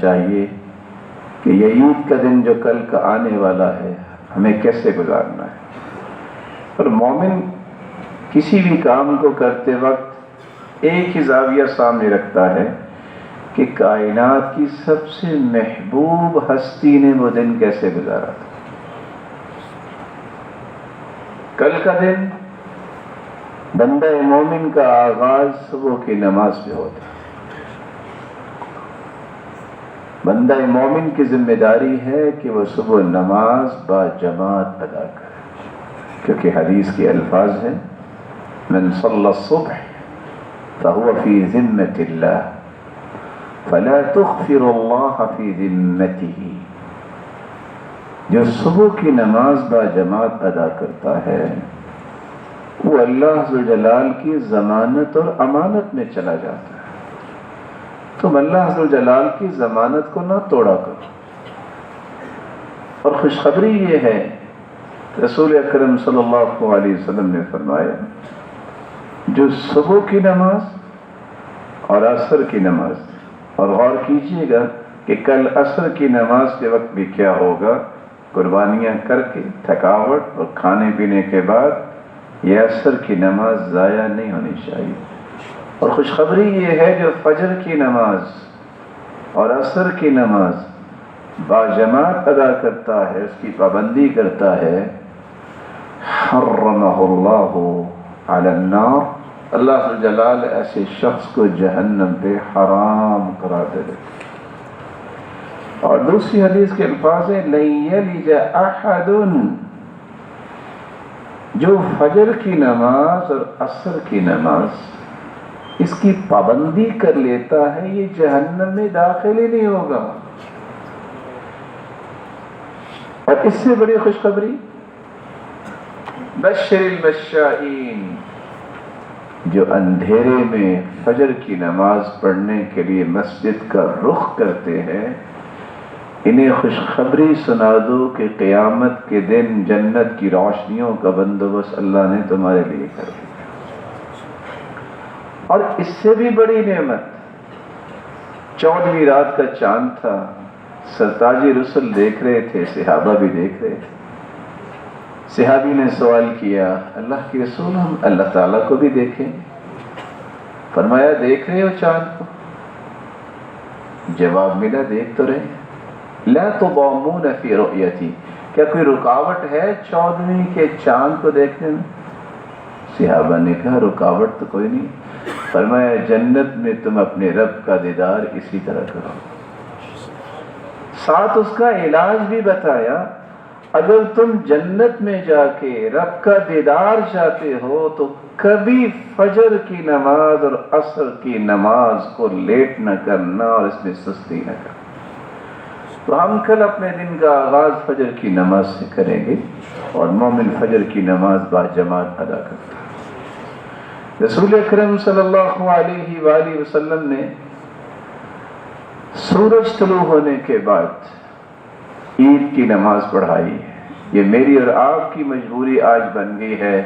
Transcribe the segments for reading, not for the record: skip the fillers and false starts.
چاہیے کہ یہ عید کا دن جو کل کا آنے والا ہے ہمیں کیسے گزارنا ہے۔ اور مومن کسی بھی کام کو کرتے وقت ایک ہی زاویہ سامنے رکھتا ہے کہ کائنات کی سب سے محبوب ہستی نے وہ دن کیسے گزارا تھا۔ کل کا دن بندہ مومن کا آغاز صبح کی نماز پہ ہوتا ہے۔ بندہ مومن کی ذمہ داری ہے کہ وہ صبح نماز با جماعت ادا کرے، کیونکہ حدیث کے الفاظ ہیں من صلی الصبح فهو فی ذمۃ اللہ فلا تخفر اللہ فی ذمته، جو صبح کی نماز با جماعت ادا کرتا ہے وہ اللہ ذوالجلال کی ضمانت اور امانت میں چلا جاتا ہے۔ تم اللہ ذوالجلال کی ضمانت کو نہ توڑا کرو۔ اور خوشخبری یہ ہے، رسول اکرم صلی اللہ علیہ وسلم نے فرمایا جو صبح کی نماز اور عصر کی نماز، اور غور کیجئے گا کہ کل عصر کی نماز کے وقت بھی کیا ہوگا، قربانیاں کر کے تھکاوٹ اور کھانے پینے کے بعد یہ عصر کی نماز ضائع نہیں ہونی چاہیے۔ اور خوشخبری یہ ہے جو فجر کی نماز اور عصر کی نماز باجماعت ادا کرتا ہے، اس کی پابندی کرتا ہے، حرمہ اللہ علی النار، اللہ جلال ایسے شخص کو جہنم پہ حرام قرار دے دیتا۔ اور دوسری حدیث کے الفاظ ہیں لن یلج احد، جو فجر کی نماز اور عصر کی نماز اس کی پابندی کر لیتا ہے یہ جہنم میں داخل ہی نہیں ہوگا۔ اور اس سے بڑی خوشخبری بشر المشائین، جو اندھیرے میں فجر کی نماز پڑھنے کے لیے مسجد کا رخ کرتے ہیں، انہیں خوشخبری سنا دو کہ قیامت کے دن جنت کی روشنیوں کا بندوبست اللہ نے تمہارے لیے کر دیا۔ اور اس سے بھی بڑی نعمت، 14ویں رات کا چاند تھا، سرتاج رسل دیکھ رہے تھے، صحابہ بھی دیکھ رہے تھے۔ صحابی نے سوال کیا اللہ کے رسول ہم اللہ تعالیٰ کو بھی دیکھیں؟ فرمایا دیکھ رہے ہو چاند کو؟ جواب ملا دیکھ تو رہے۔ لا تضامون فی رؤیتی، کیا کوئی رکاوٹ ہے 14ویں کے چاند کو دیکھنے میں؟ صحابہ نے کہا رکاوٹ تو کوئی نہیں۔ فرمایا جنت میں تم اپنے رب کا دیدار اسی طرح کرو۔ ساتھ اس کا علاج بھی بتایا، اگر تم جنت میں جا کے رب کا دیدار چاہتے ہو تو کبھی فجر کی نماز اور عصر کی نماز کو لیٹ نہ کرنا اور اس میں سستی نہ کرنا۔ تو ہم کل اپنے دن کا آغاز فجر کی نماز سے کریں گے، اور مومن فجر کی نماز با جماعت ادا کرتا ہے۔ رسول اکرم صلی اللہ علیہ وآلہ وسلم نے سورج طلوع ہونے کے بعد عید کی نماز پڑھائی ہے۔ یہ میری اور آپ کی مجبوری آج بن گئی ہے،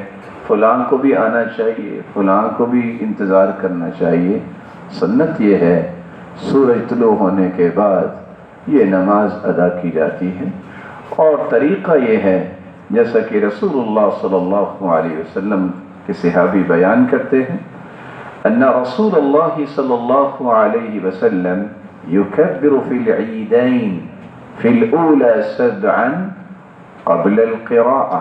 فلاں کو بھی آنا چاہیے، فلاں کو بھی انتظار کرنا چاہیے۔ سنت یہ ہے سورج طلوع ہونے کے بعد یہ نماز ادا کی جاتی ہے، اور طریقہ یہ ہے جیسا کہ رسول اللہ صلی اللہ علیہ وسلم کے صحابی بیان کرتے ہیں ان رسول اللہ صلی اللہ علیہ وسلم یکبر فی العیدین فی الاولی سبعا قبل القراءة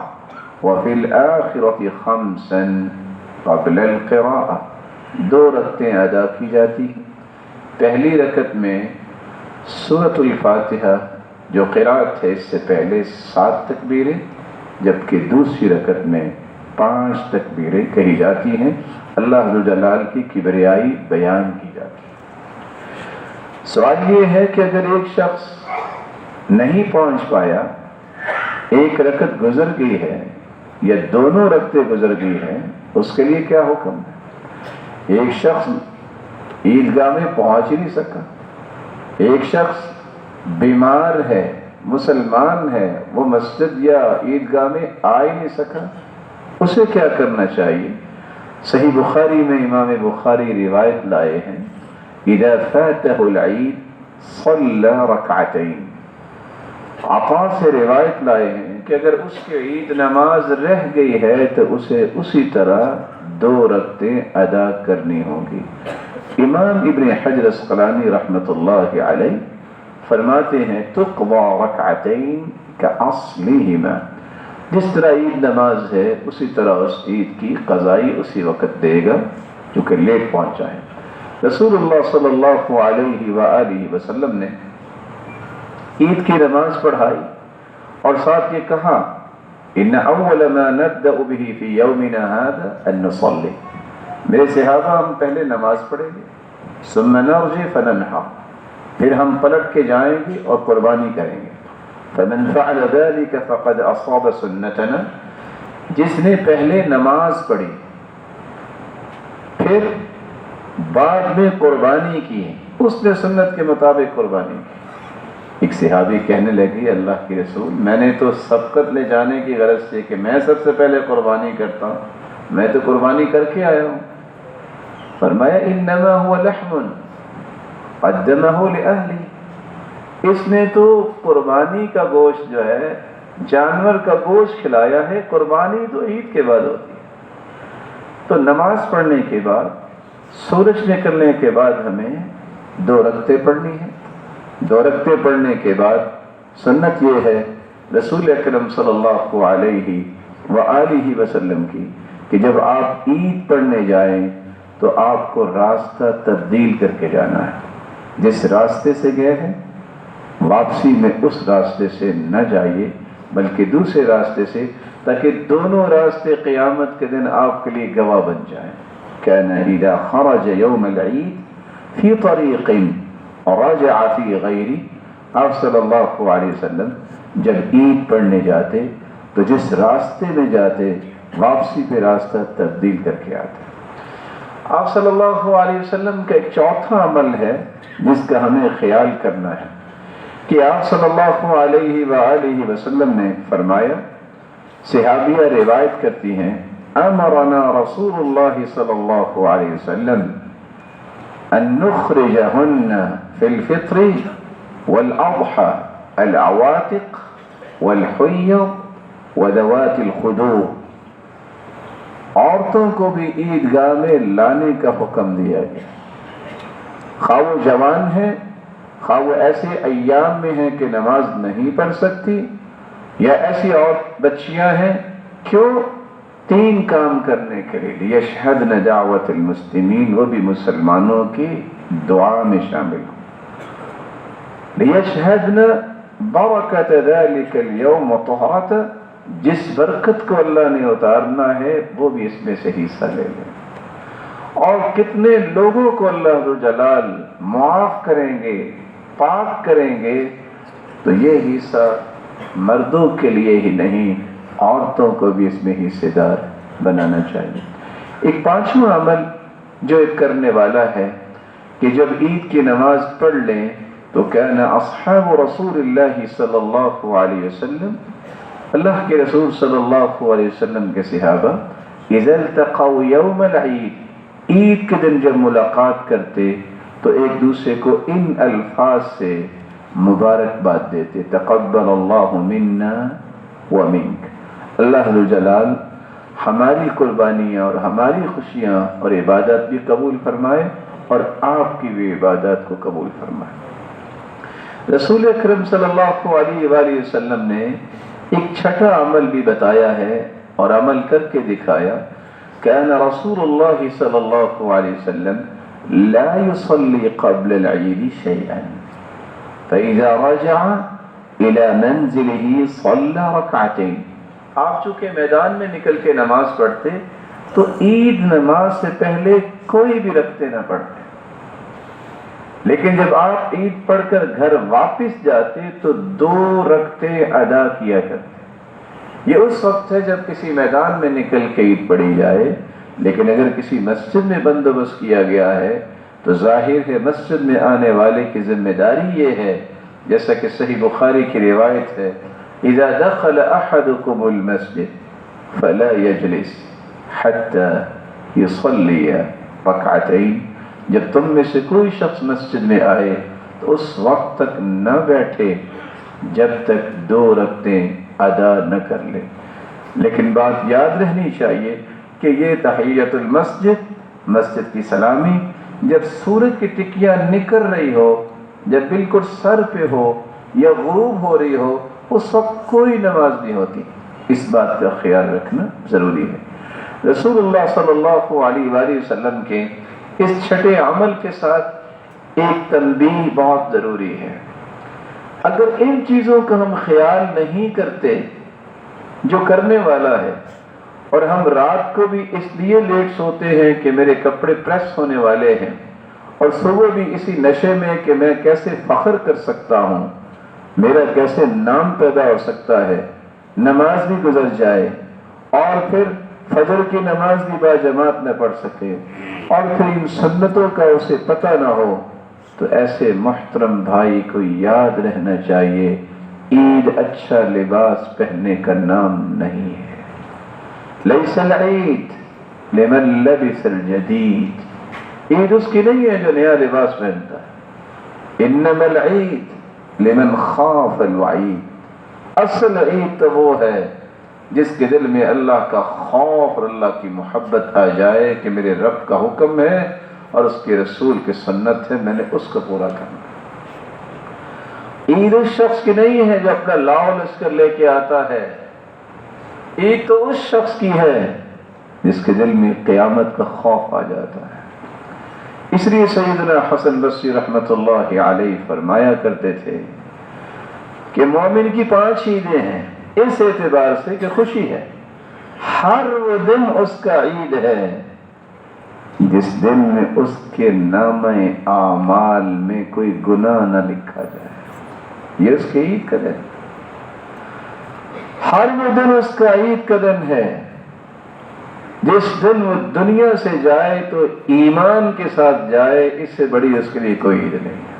وفی الآخرة خمسا قبل القراءة، 2 رکعتیں ادا کی جاتی ہیں۔ پہلی رکعت میں سورۃ الفاتحہ جو قراءت ہے اس سے پہلے 7 تکبیریں، جبکہ دوسری رکعت میں 5 تکبیریں کہی جاتی ہیں، اللہ ذوالجلال کی کبریائی بیان کی جاتی ہے۔ سوال یہ ہے کہ اگر ایک شخص نہیں پہنچ پایا، ایک رکعت گزر گئی ہے یا دونوں رکعتیں گزر گئی ہیں، اس کے لیے کیا حکم ہے؟ ایک شخص عیدگاہ میں پہنچ ہی نہیں سکا، ایک شخص بیمار ہے، مسلمان ہے، وہ مسجد یا عیدگاہ میں آ ہی نہیں سکا، اسے کیا کرنا چاہیے؟ صحیح بخاری میں امام بخاری روایت لائے ہیں اذا فاتہ العید صلی رکعتین. عطا سے روایت لائے ہیں کہ اگر اس کے عید نماز رہ گئی ہے تو اسے اسی طرح 2 رکعتیں ادا کرنی ہوگی. امام ابن حجر اسقلانی رحمۃ اللہ علیہ فرماتے ہیں تقضى رکعتین کاصلہما، جس طرح عید نماز ہے اسی طرح اس عید کی قضائی اسی وقت دے گا جو کہ لیٹ پہنچا ہے. رسول اللہ صلی اللہ علیہ وآلہ وسلم نے عید کی نماز پڑھائی اور ساتھ یہ کہا ان اول ما نبدأ به في يومنا هذا ان نصلي. میرے صحابہ ہم پہلے نماز پڑھیں گے ثم نرجع فننحر، پھر ہم پلٹ کے جائیں گے اور قربانی کریں گے. فمن فعل ذلك فقد اصاب سنتنا، جس نے پہلے نماز پڑھی پھر بعد میں قربانی کی اس نے سنت کے مطابق قربانی کی. ایک صحابی کہنے لگی اللہ کے رسول میں نے تو سبقت لے جانے کی غرض سے کہ میں سب سے پہلے قربانی کرتا ہوں، میں تو قربانی کر کے آیا ہوں. فرمایا انما هو لحم قدمه لأهلی، اس نے تو قربانی کا گوشت جو ہے جانور کا گوشت کھلایا ہے، قربانی تو عید کے بعد ہوتی ہے. تو نماز پڑھنے کے بعد سورج نکلنے کے بعد ہمیں 2 رکعتیں پڑھنی ہیں. 2 رکعتیں پڑھنے کے بعد سنت یہ ہے رسول اکرم صلی اللہ علیہ وآلہ وسلم کی کہ جب آپ عید پڑھنے جائیں تو آپ کو راستہ تبدیل کر کے جانا ہے. جس راستے سے گئے ہیں واپسی میں اس راستے سے نہ جائیے بلکہ دوسرے راستے سے، تاکہ دونوں راستے قیامت کے دن آپ کے لیے گواہ بن جائیں. كان اذا خرج يوم العيد في طريق رجع في غيره، آپ صلی اللہ علیہ وسلم جب عید پڑھنے جاتے تو جس راستے میں جاتے واپسی پہ راستہ تبدیل کر کے آتے. آپ صلی اللہ علیہ وسلم کا ایک چوتھا عمل ہے جس کا ہمیں خیال کرنا ہے کہ آپ صلی اللہ علیہ وآلہ وسلم نے فرمایا، صحابیہ روایت کرتی ہیں امرنا رسول اللہ صلی اللہ علیہ وسلم ان نخرجهن في الفطر والاضحى العواتق والحيض وذوات الخدور. عورتوں کو بھی عیدگاہ میں لانے کا حکم دیا گیا، خواہ وہ جوان ہیں، خواہ وہ ایسے ایام میں ہیں کہ نماز نہیں پڑھ سکتی، یا ایسی اور بچیاں ہیں. کیوں؟ 3 کام کرنے کے لیے لیشہدن دعوت المسلمین، وہ بھی مسلمانوں کی دعا میں شامل ہوں. لیشہدن برکت ذلک اليوم وطہرت، جس برکت کو اللہ نے اتارنا ہے وہ بھی اس میں سے حصہ لے لیں. اور کتنے لوگوں کو اللہ جلال معاف کریں گے، پاک کریں گے. تو یہ حصہ مردوں کے لیے ہی نہیں عورتوں کو بھی اس میں حصے دار بنانا چاہیے. ایک 5واں عمل جو ایک کرنے والا ہے کہ جب عید کی نماز پڑھ لیں تو کان اصحاب رسول اللہ صلی اللہ علیہ وسلم، اللہ کے رسول صلی اللہ علیہ وسلم کے صحابہ اذا التقوا یوم العید، عید کے دن جب ملاقات کرتے تو ایک دوسرے کو ان الفاظ سے مبارکباد دیتے، تقبل اللہ منا ومنک، اللہ جلال ہماری قربانیاں اور ہماری خوشیاں اور عبادت بھی قبول فرمائے اور آپ کی بھی عبادت کو قبول فرمائے. رسول اکرم صلی اللہ علیہ وآلہ وسلم نے ایک 6واں عمل بھی بتایا ہے اور عمل کر کے دکھایا. کان رسول اللہ صلی اللہ علیہ وسلم لا يصلي قبل العيد شيئا فإذا رجع إلى منزله صلى ركعتين. آپ چونکہ میدان میں نکل کے نماز پڑھتے تو عید نماز سے پہلے کوئی بھی رکعتیں نہ پڑھتے، لیکن جب آپ عید پڑھ کر گھر واپس جاتے تو 2 رکعتیں ادا کیا کرتے. یہ اس وقت ہے جب کسی میدان میں نکل کے عید پڑھی جائے، لیکن اگر کسی مسجد میں بندوبست کیا گیا ہے تو ظاہر ہے مسجد میں آنے والے کی ذمہ داری یہ ہے، جیسا کہ صحیح بخاری کی روایت ہے اذا دخل احدكم المسجد فلا يجلس حتى يصلي ركعتين، جب تم میں سے کوئی شخص مسجد میں آئے تو اس وقت تک نہ بیٹھے جب تک 2 رکعتیں ادا نہ کر لے۔ لیکن بات یاد رہنی چاہیے کہ یہ تحیۃ المسجد، مسجد کی سلامی، جب سورج کی ٹکیاں نکل رہی ہو، جب بالکل سر پہ ہو یا غروب ہو رہی ہو، اس وقت کوئی نماز نہیں ہوتی۔ اس بات کا خیال رکھنا ضروری ہے۔ رسول اللہ صلی اللہ علیہ وآلہ وسلم کے اس چھٹے عمل کے ساتھ ایک تنبیہ بہت ضروری ہے۔ اگر ان چیزوں کا ہم خیال نہیں کرتے جو کرنے والا ہے، اور ہم رات کو بھی اس لیے لیٹ سوتے ہیں کہ میرے کپڑے پریس ہونے والے ہیں، اور صبح بھی اسی نشے میں کہ میں کیسے فخر کر سکتا ہوں، میرا کیسے نام پیدا ہو سکتا ہے، نماز بھی گزر جائے اور پھر فجر کی نماز بھی باجماعت نہ پڑھ سکے، اور پھر ان سنتوں کا اسے پتہ نہ ہو، تو ایسے محترم بھائی کو یاد رہنا چاہیے عید اچھا لباس پہننے کا نام نہیں ہے۔ لیس العید لمن لبس الجدید، عید اس کی نہیں ہے جو نیا لباس پہنتا ہے۔ انما العید لمن خاف الوعید، اصل عید تو وہ ہے جس کے دل میں اللہ کا خوف اور اللہ کی محبت آ جائے کہ میرے رب کا حکم ہے اور اس کے رسول کی سنت ہے، میں نے اس کو پورا کرنا۔ عید اس شخص کی نہیں ہے جو اپنا لاؤ لشکر لے کے آتا ہے، عید تو اس شخص کی ہے جس کے دل میں قیامت کا خوف آ جاتا ہے۔ اس لیے سیدنا حسن بصری رحمۃ اللہ علیہ فرمایا کرتے تھے کہ مومن کی 5 عیدیں ہیں، اس اعتبار سے کہ خوشی ہے، ہر وہ دن اس کا عید ہے جس دن میں اس کے نامہ اعمال میں کوئی گناہ نہ لکھا جائے، یہ اس کے عید کا دن۔ ہر وہ دن اس کا عید کا دن ہے جس دن وہ دنیا سے جائے تو ایمان کے ساتھ جائے، اس سے بڑی اس کے لیے کوئی عید نہیں ہے۔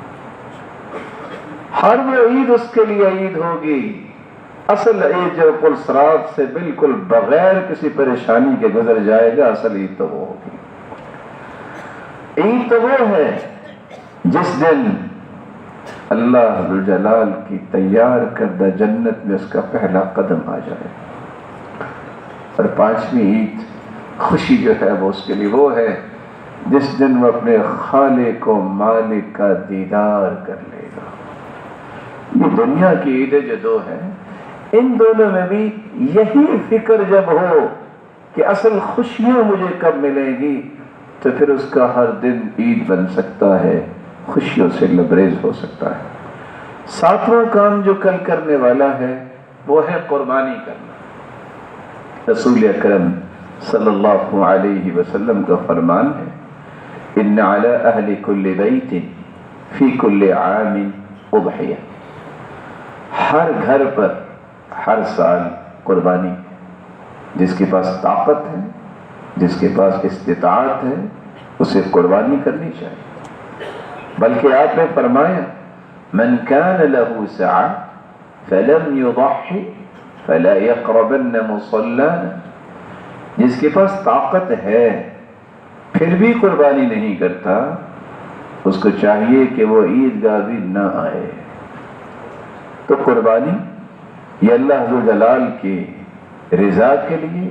ہر وہ عید اس کے لیے عید ہوگی، اصل عید جو پل صراط سے بالکل بغیر کسی پریشانی کے گزر جائے گا، اصل عید تو وہ ہوگی۔ عید تو وہ ہے جس دن اللہ ذوالجلال کی تیار کردہ جنت میں اس کا پہلا قدم آ جائے۔ اور 5ویں عید خوشی جو ہے وہ اس کے لیے وہ ہے جس دن وہ اپنے خالق و مالک کا دیدار کر لے گا۔ یہ دنیا کی عیدیں جو 2 ہیں، ان دونوں میں بھی یہی فکر جب ہو کہ اصل خوشیاں مجھے کب ملیں گی، تو پھر اس کا ہر دن عید بن سکتا ہے، خوشیوں سے لبریز ہو سکتا ہے۔ 7واں کام جو کل کرنے والا ہے وہ ہے قربانی کرنا۔ رسول اکرم صلی اللہ علیہ وسلم کا فرمان ہے، ان علی اہل کل بیت فی کل عام اضحیہ، ہر گھر پر ہر سال قربانی، جس کے پاس طاقت ہے، جس کے پاس استطاعت ہے، اسے قربانی کرنی چاہیے۔ بلکہ آپ نے فرمایا من کان له سعة فلم يضحي فلا يقربن مصلانا، جس کے پاس طاقت ہے پھر بھی قربانی نہیں کرتا، اس کو چاہیے کہ وہ عیدگاہ بھی نہ آئے۔ تو قربانی یہ اللہ ذوالجلال کی رضا کے لیے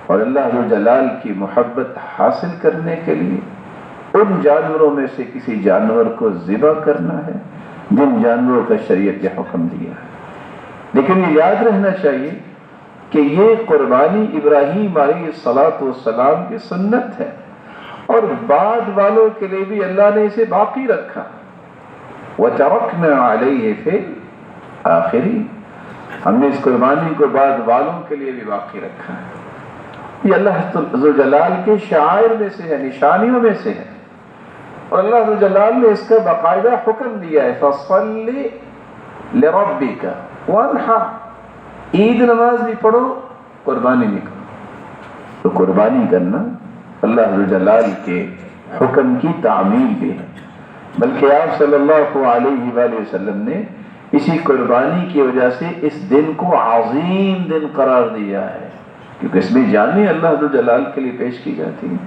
اور اللہ ذوالجلال کی محبت حاصل کرنے کے لیے ان جانوروں میں سے کسی جانور کو ذبح کرنا ہے جن جانوروں کا شریعت نے حکم دیا ہے۔ لیکن یہ یاد رہنا چاہیے کہ یہ قربانی ابراہیم علیہ السلام کی سنت ہے، اور بعد والوں کے لیے بھی اللہ نے اسے باقی رکھا۔ وَتَرَكْنَا عَلَيْهِ فِي الْآخِرِينَ، ہم نے اس قربانی کو بعد والوں کے لیے بھی باقی رکھا ہے۔ یہ اللہ ذوالجلال کے شعائر میں سے ہے، نشانیوں میں سے ہے، اور اللہ ذوالجلال نے اس کا باقاعدہ حکم دیا ہے، فَصَلِّ لِرَبِّكَ وَانْحَرْ، عید نماز بھی پڑھو، قربانی بھی کرو۔ تو قربانی کرنا اللہ ذوالجلال کے حکم کی تعمیل بھی ہے، بلکہ آپ صلی اللہ علیہ وآلہ وسلم نے اسی قربانی کی وجہ سے اس دن کو عظیم دن قرار دیا ہے، کیونکہ اس میں جانیں اللہ ذوالجلال کے لیے پیش کی جاتی ہے۔